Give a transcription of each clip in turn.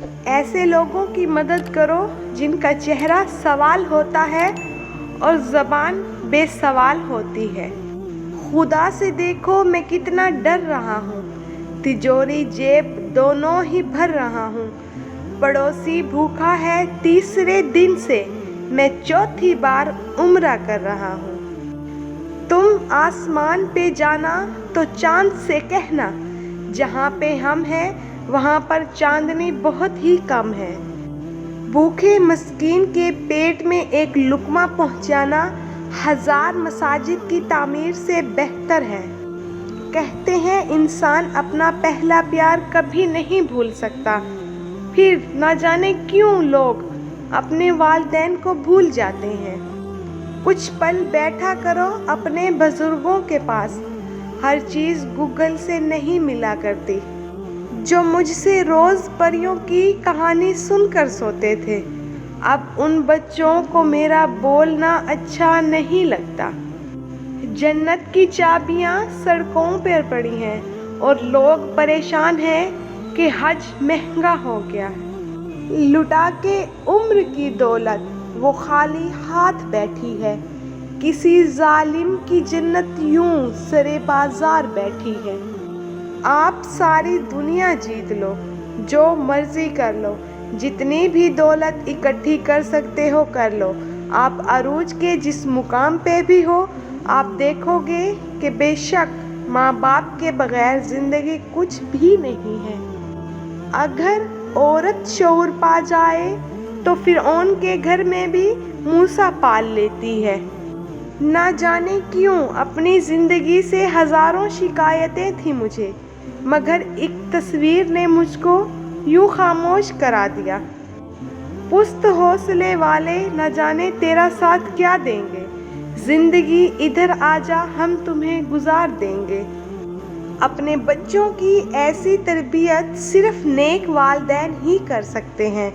ایسے لوگوں کی مدد کرو جن کا چہرہ سوال ہوتا ہے اور زبان بے سوال ہوتی ہے۔ خدا سے دیکھو میں کتنا ڈر رہا ہوں، تجوری جیب دونوں ہی بھر رہا ہوں۔ پڑوسی بھوکا ہے تیسرے دن سے، میں چوتھی بار عمرہ کر رہا ہوں۔ تم آسمان پہ جانا تو چاند سے کہنا، جہاں پہ ہم ہیں وہاں پر چاندنی بہت ہی کم ہے۔ بھوکے مسکین کے پیٹ میں ایک لقمہ پہنچانا 1000 مساجد کی تعمیر سے بہتر ہے۔ کہتے ہیں انسان اپنا پہلا پیار کبھی نہیں بھول سکتا، پھر نہ جانے کیوں لوگ اپنے والدین کو بھول جاتے ہیں۔ کچھ پل بیٹھا کرو اپنے بزرگوں کے پاس، ہر چیز گوگل سے نہیں ملا کرتی۔ جو مجھ سے روز پریوں کی کہانی سن کر سوتے تھے، اب ان بچوں کو میرا بولنا اچھا نہیں لگتا۔ جنت کی چابیاں سڑکوں پر پڑی ہیں اور لوگ پریشان ہیں کہ حج مہنگا ہو گیا ہے۔ لٹا کے عمر کی دولت وہ خالی ہاتھ بیٹھی ہے، کسی ظالم کی جنت یوں سرے بازار بیٹھی ہے۔ آپ ساری دنیا جیت لو، جو مرضی کر لو، جتنی بھی دولت اکٹھی کر سکتے ہو کر لو، آپ عروج کے جس مقام پہ بھی ہو، آپ دیکھو گے کہ بے شک ماں باپ کے بغیر زندگی کچھ بھی نہیں ہے۔ اگر عورت شعور پا جائے تو فرعون کے گھر میں بھی موسیٰ پال لیتی ہے۔ نہ جانے کیوں اپنی زندگی سے ہزاروں شکایتیں تھیں مجھے، مگر ایک تصویر نے مجھ کو یوں خاموش کرا دیا۔ پست حوصلے والے نہ جانے تیرا ساتھ کیا دیں گے، زندگی ادھر آجا ہم تمہیں گزار دیں گے۔ اپنے بچوں کی ایسی تربیت صرف نیک والدین ہی کر سکتے ہیں،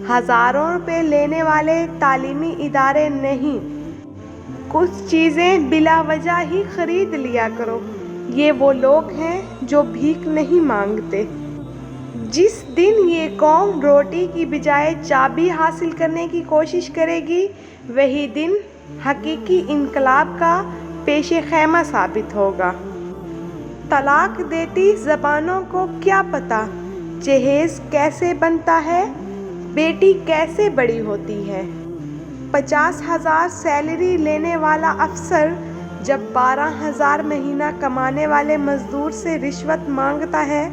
ہزاروں روپے لینے والے تعلیمی ادارے نہیں۔ کچھ چیزیں بلا وجہ ہی خرید لیا کرو، یہ وہ لوگ ہیں جو بھیک نہیں مانگتے۔ جس دن یہ قوم روٹی کی بجائے چابی حاصل کرنے کی کوشش کرے گی، وہی دن حقیقی انقلاب کا پیش خیمہ ثابت ہوگا۔ طلاق دیتی زبانوں کو کیا پتہ جہیز کیسے بنتا ہے، بیٹی کیسے بڑی ہوتی ہے۔ 50,000 سیلری لینے والا افسر جب 12,000 مہینہ کمانے والے مزدور سے رشوت مانگتا ہے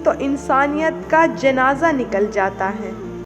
تو انسانیت کا جنازہ نکل جاتا ہے۔